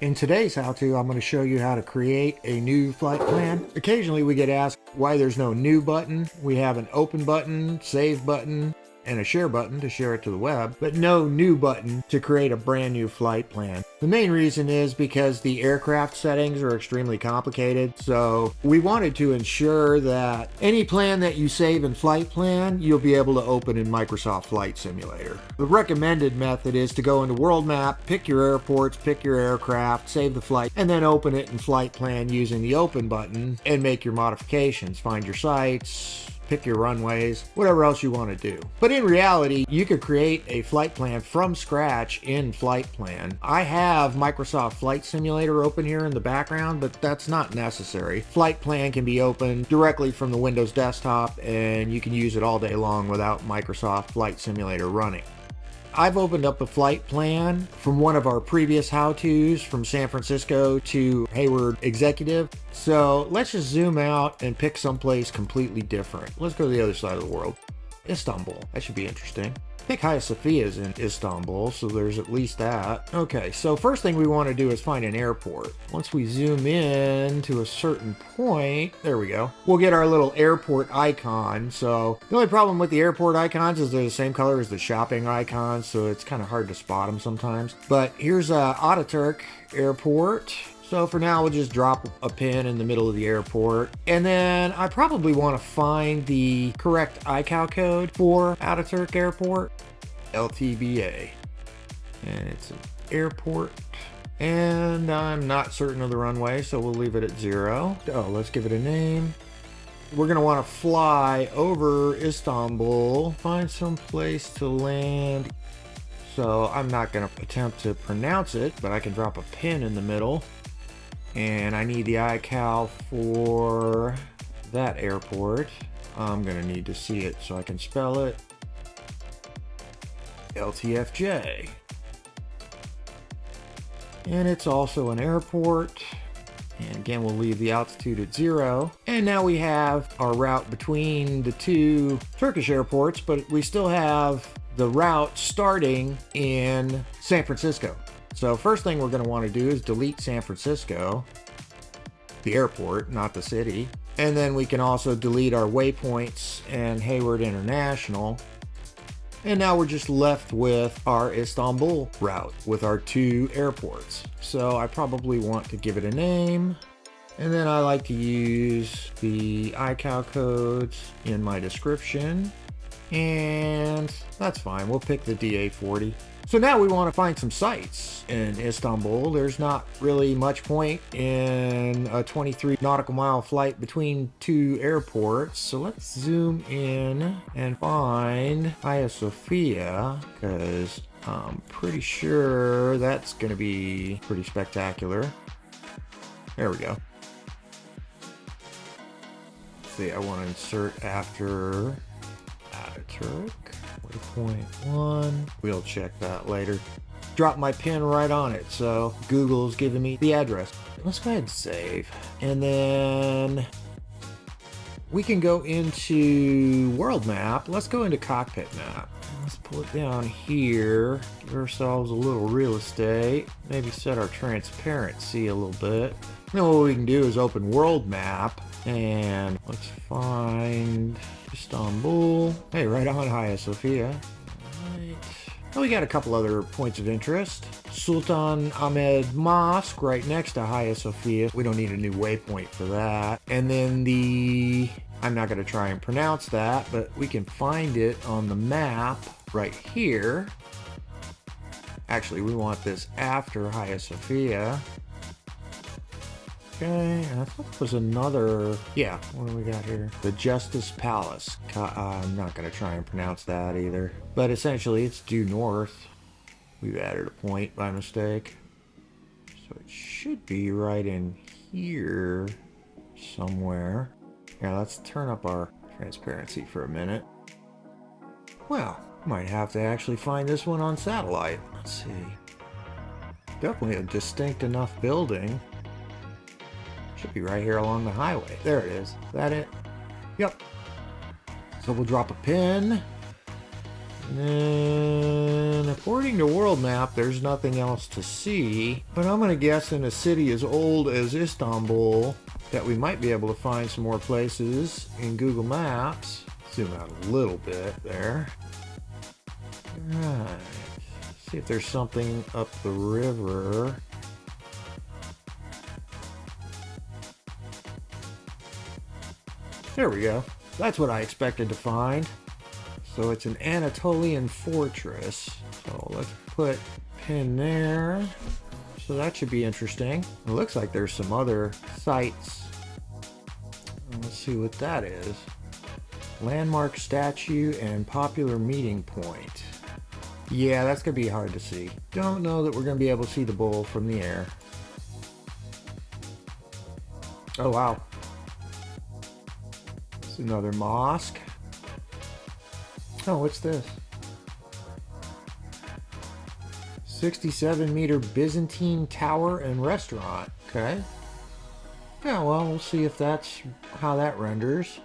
In today's how-to, I'm going to show you how to create a new flight plan. Occasionally we get asked why there's no new button. We have an open button, save button, and a share button to share it to the web, but no new button to create a brand new flight plan. The main reason is because the aircraft settings are extremely complicated, so we wanted to ensure that any plan that you save in Flightplan, you'll be able to open in Microsoft Flight Simulator. The recommended method is to go into World Map, pick your airports, pick your aircraft, save the flight, and then open it in Flightplan using the open button and make your modifications. Find your sites, pick your runways, whatever else you want to do. But in reality, you could create a flight plan from scratch in Flightplan. I have Microsoft Flight Simulator open here in the background, but that's not necessary. Flightplan can be opened directly from the Windows desktop, and you can use it all day long without Microsoft Flight Simulator running. I've opened up a flight plan from one of our previous how-tos from San Francisco to Hayward Executive. So let's just zoom out and pick someplace completely different. Let's go to the other side of the world. Istanbul. That should be interesting. I think Hagia Sophia is in Istanbul, so there's at least that. Okay, so first thing we want to do is find an airport. Once we zoom in to a certain point, there we go, we'll get our little airport icon. So the only problem with the airport icons is they're the same color as the shopping icons, so it's kind of hard to spot them sometimes. But here's Ataturk Airport. So for now, we'll just drop a pin in the middle of the airport. And then I probably want to find the correct ICAO code for Ataturk Airport. LTBA. And it's an airport. And I'm not certain of the runway, so we'll leave it at 0. Oh, let's give it a name. We're going to want to fly over Istanbul, find some place to land. So I'm not going to attempt to pronounce it, but I can drop a pin in the middle. And I need the iCal for that airport. I'm going to need to see it so I can spell it. LTFJ. And it's also an airport. And again, we'll leave the altitude at 0. And now we have our route between the two Turkish airports, but we still have the route starting in San Francisco. So first thing we're going to want to do is delete San Francisco, the airport, not the city. And then we can also delete our waypoints and Hayward International. And now we're just left with our Istanbul route with our two airports. So I probably want to give it a name. And then I like to use the ICAO codes in my description. And that's fine. We'll pick the DA40. So now we want to find some sites in Istanbul. There's not really much point in a 23 nautical mile flight between two airports. So let's zoom in and find Hagia Sophia, because I'm pretty sure that's going to be pretty spectacular. There we go. Let's see, I want to insert after Ataturk. Waypoint 1. We'll check that later. Drop my pin right on it, so Google's giving me the address. Let's go ahead and save. And then we can go into World Map. Let's go into Cockpit Map. Let's pull it down here. Give ourselves a little real estate. Maybe set our transparency a little bit. Then what we can do is open World Map. And let's find Istanbul. Hey, right on Hagia Sophia. Right. Well, we got a couple other points of interest. Sultan Ahmet Mosque right next to Hagia Sophia. We don't need a new waypoint for that. And then I'm not going to try and pronounce that, but we can find it on the map right here. Actually, we want this after Hagia Sophia. Okay, I thought there was another, yeah, what do we got here? The Justice Palace. I'm not going to try and pronounce that either. But essentially, it's due north. We've added a point by mistake. So it should be right in here somewhere. Yeah, let's turn up our transparency for a minute. Well, might have to actually find this one on satellite. Let's see. Definitely a distinct enough building. Should be right here along the highway. There it is. Is that it? Yep. So we'll drop a pin And according to world map, there's nothing else to see. But I'm going to guess in a city as old as Istanbul that we might be able to find some more places in Google Maps. Zoom out a little bit there. Alright. See if there's something up the river. There we go. That's what I expected to find. So it's an Anatolian fortress. So let's put a pin there. So that should be interesting. It looks like there's some other sites. Let's see what that is. Landmark statue and popular meeting point. Yeah, that's going to be hard to see. Don't know that we're going to be able to see the bull from the air. Oh, wow. It's another mosque. Oh, what's this? 67-meter Byzantine tower and restaurant. Okay. Yeah, well, we'll see if that's how that renders.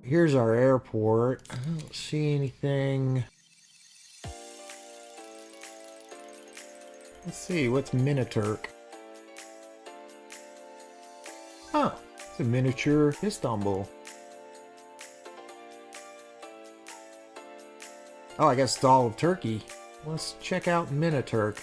Here's our airport. I don't see anything. Let's see, what's Miniturk? Huh, it's a miniature Istanbul. Oh, I guess it's all of Turkey. Let's check out Miniturk.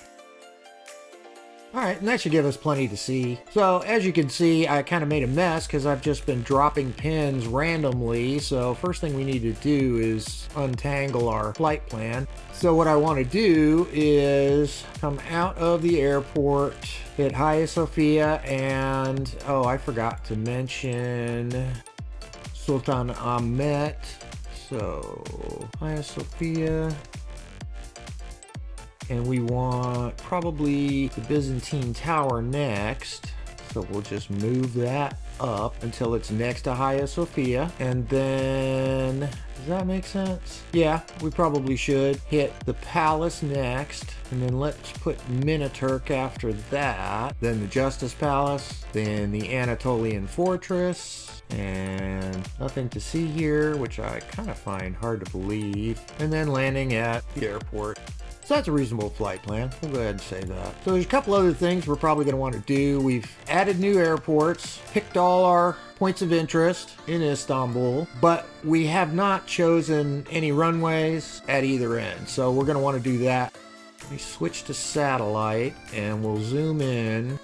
Alright, and that should give us plenty to see. So, as you can see, I kind of made a mess because I've just been dropping pins randomly. So, first thing we need to do is untangle our flight plan. So, what I want to do is come out of the airport, hit Hagia Sophia, and, oh, I forgot to mention Sultan Ahmet. So, Hagia Sophia. And we want probably the Byzantine Tower next. So we'll just move that up until it's next to Hagia Sophia. And then, does that make sense? Yeah, we probably should hit the palace next. And then let's put Miniturk after that. Then the Justice Palace. Then the Anatolian Fortress. And nothing to see here, which I kind of find hard to believe. And then landing at the airport. So that's a reasonable flight plan. We'll go ahead and say that. So there's a couple other things we're probably going to want to do. We've added new airports, picked all our points of interest in Istanbul, but we have not chosen any runways at either end. So we're going to want to do that. Let me switch to satellite and we'll zoom in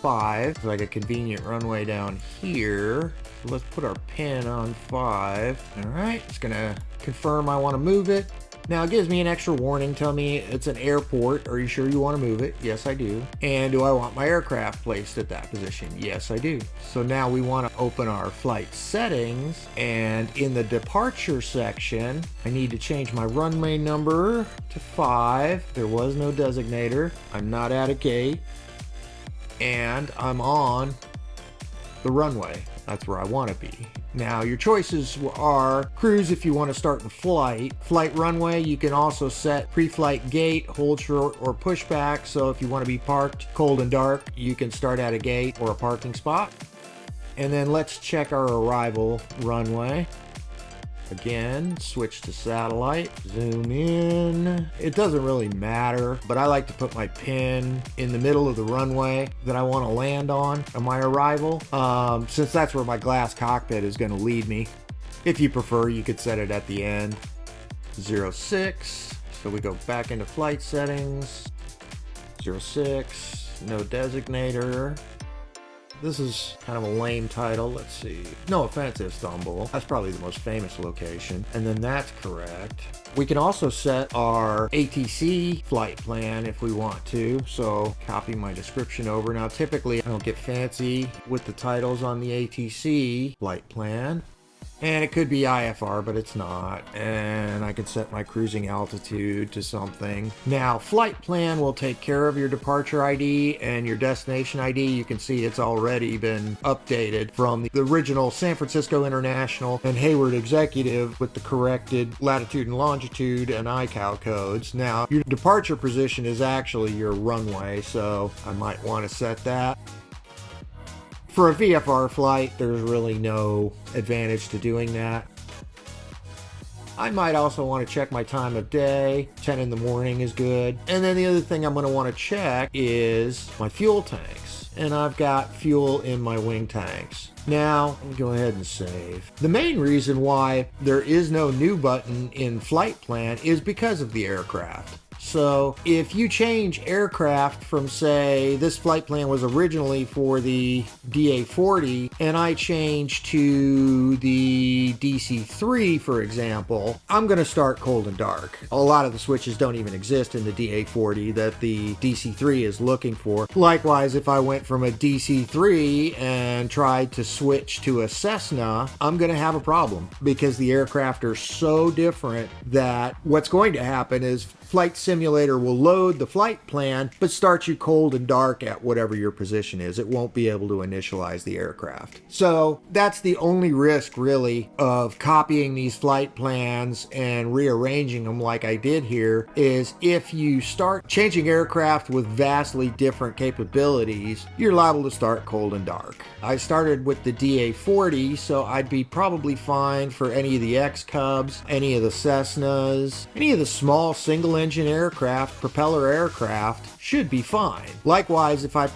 5. Like a convenient runway down here. So let's put our pin on 5. All right, it's going to confirm I want to move it. Now it gives me an extra warning, tell me it's an airport. Are you sure you want to move it? Yes, I do. And do I want my aircraft placed at that position? Yes, I do. So now we want to open our flight settings, and in the departure section, I need to change my runway number to 5. There was no designator. I'm not at a gate. And I'm on the runway. That's where I want to be. Now your choices are cruise if you want to start the flight. Flight runway, you can also set pre-flight gate, hold short, or pushback. So if you want to be parked cold and dark, you can start at a gate or a parking spot. And then let's check our arrival runway. Again, switch to satellite, zoom in. It doesn't really matter, but I like to put my pin in the middle of the runway that I want to land on my arrival, since that's where my glass cockpit is going to lead me. If you prefer, you could set it at the end. 06, so we go back into flight settings. 06, no designator. This is kind of a lame title. Let's see. No offense, Istanbul. That's probably the most famous location. And then that's correct. We can also set our ATC flight plan if we want to. So copy my description over. Now, typically, I don't get fancy with the titles on the ATC flight plan. And it could be IFR, but it's not. And I could set my cruising altitude to something. Now, flight plan will take care of your departure ID and your destination ID. You can see it's already been updated from the original San Francisco International and Hayward Executive with the corrected latitude and longitude and ICAO codes. Now, your departure position is actually your runway, so I might want to set that. For a VFR flight, there's really no advantage to doing that. I might also want to check my time of day. 10 in the morning is good. And then the other thing I'm going to want to check is my fuel tanks. And I've got fuel in my wing tanks. Now, let me go ahead and save. The main reason why there is no new button in Flightplan is because of the aircraft. So if you change aircraft from, say, this flight plan was originally for the DA-40 and I change to the DC-3, for example, I'm going to start cold and dark. A lot of the switches don't even exist in the DA-40 that the DC-3 is looking for. Likewise, if I went from a DC-3 and tried to switch to a Cessna, I'm going to have a problem because the aircraft are so different that what's going to happen is Flight Simulator will load the flight plan, but start you cold and dark at whatever your position is. It won't be able to initialize the aircraft. So that's the only risk, really, of copying these flight plans and rearranging them like I did here, is if you start changing aircraft with vastly different capabilities, you're liable to start cold and dark. I started with the DA-40, so I'd be probably fine for any of the X-Cubs, any of the Cessnas, any of the small single-engine aircraft, propeller aircraft, should be fine. Likewise, if I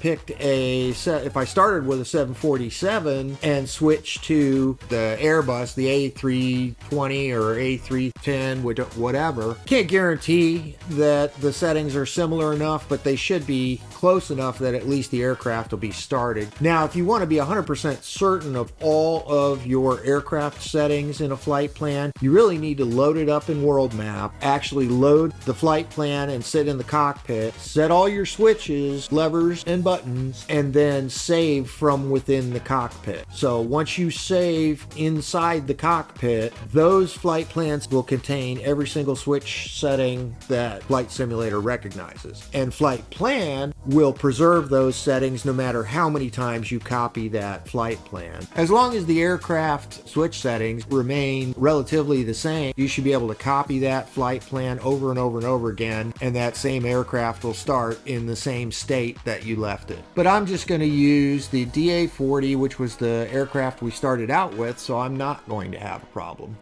started with a 747 and switched to the Airbus, the A320 or A310, whatever, can't guarantee that the settings are similar enough, but they should be close enough that at least the aircraft will be started. Now, if you want to be 100% certain of all of your aircraft settings in a flight plan, you really need to load it up in World Map, actually load the flight plan and sit in the cockpit, set all your switches, levers, and buttons, and then save from within the cockpit. So once you save inside the cockpit, those flight plans will contain every single switch setting that Flight Simulator recognizes. And Flightplan will preserve those settings no matter how many times you copy that flight plan. As long as the aircraft switch settings remain relatively the same, you should be able to copy that flight plan over and over and over again, and that same aircraft will start in the same state that you left it. But I'm just going to use the DA-40, which was the aircraft we started out with, so I'm not going to have a problem.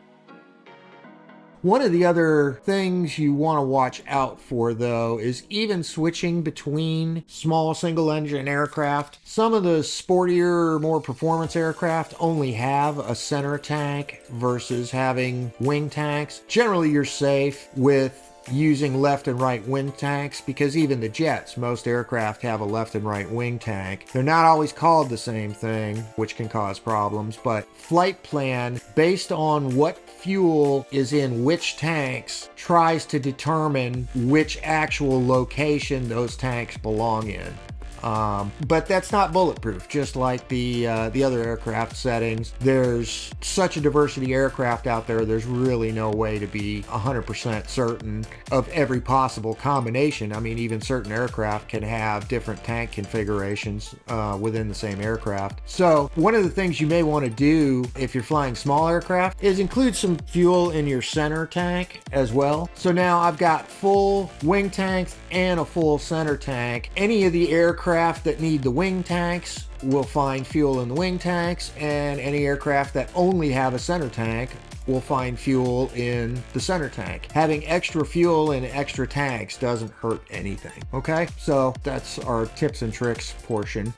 One of the other things you want to watch out for, though, is even switching between small single-engine aircraft. Some of the sportier, more performance aircraft only have a center tank versus having wing tanks. Generally, you're safe with using left and right wing tanks because even the jets, most aircraft have a left and right wing tank. They're not always called the same thing, which can cause problems, but Flightplan, based on what fuel is in which tanks, tries to determine which actual location those tanks belong in. But that's not bulletproof, just like the other aircraft settings. There's such a diversity of aircraft out there, there's really no way to be 100% certain of every possible combination. I mean, even certain aircraft can have different tank configurations within the same aircraft. So one of the things you may want to do if you're flying small aircraft is include some fuel in your center tank as well. So now I've got full wing tanks and a full center tank. Any of the aircraft that need the wing tanks will find fuel in the wing tanks, and any aircraft that only have a center tank will find fuel in the center tank. Having extra fuel in extra tanks doesn't hurt anything. Okay, so that's our tips and tricks portion.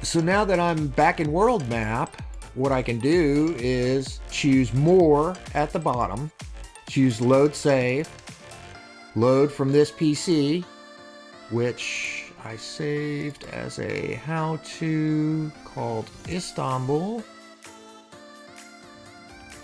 So now that I'm back in World Map, what I can do is choose More at the bottom, choose Load Save, load from this PC, which I saved as a how-to called Istanbul.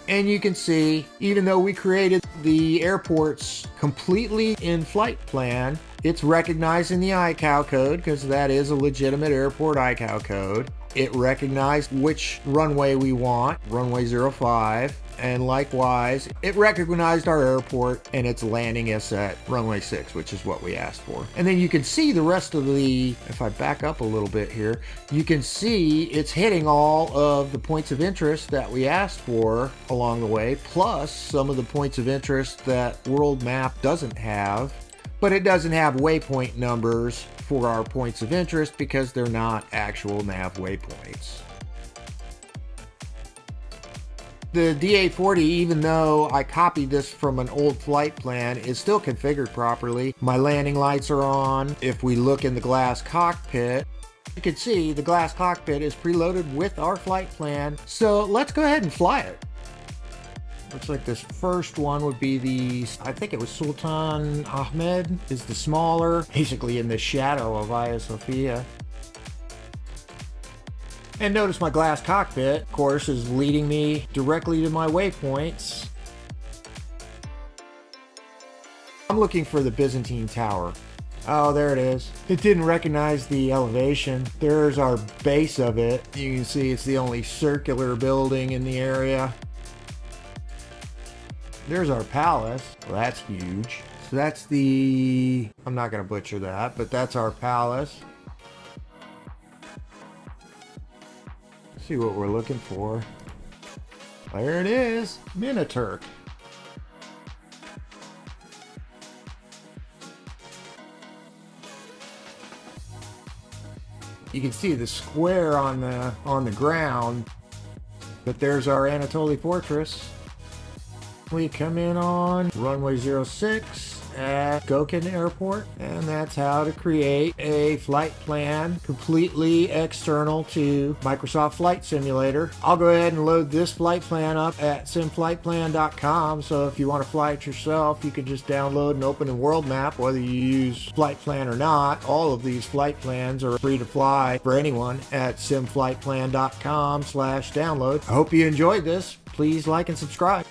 And you can see, even though we created the airports completely in Flightplan, it's recognizing the ICAO code because that is a legitimate airport ICAO code. It recognized which runway we want, runway 05, and likewise, it recognized our airport and it's landing us at runway 6, which is what we asked for. And then you can see the rest of the, if I back up a little bit here, you can see it's hitting all of the points of interest that we asked for along the way, plus some of the points of interest that World Map doesn't have. but it doesn't have waypoint numbers for our points of interest because they're not actual nav waypoints. The DA40, even though I copied this from an old flight plan, is still configured properly. My landing lights are on. If we look in the glass cockpit, you can see the glass cockpit is preloaded with our flight plan. So let's go ahead and fly it. Looks like this first one would be the, I think it was Sultan Ahmet, is the smaller, basically in the shadow of Hagia Sophia. And notice my glass cockpit, of course, is leading me directly to my waypoints. I'm looking for the Byzantine Tower. Oh, there it is. It didn't recognize the elevation. There's our base of it. You can see it's the only circular building in the area. There's our palace. Well, that's huge. So that's the, I'm not going to butcher that, but that's our palace. Let's see what we're looking for. There it is, Minoturk. You can see the square on the ground, but there's our Anatolia Fortress. We come in on runway 06 at Gökhan Airport, and that's how to create a flight plan completely external to Microsoft Flight Simulator. I'll go ahead and load this flight plan up at simflightplan.com, so if you want to fly it yourself, you can just download and open a world map, whether you use flight plan or not. All of these flight plans are free to fly for anyone at simflightplan.com/download. I hope you enjoyed this. Please like and subscribe.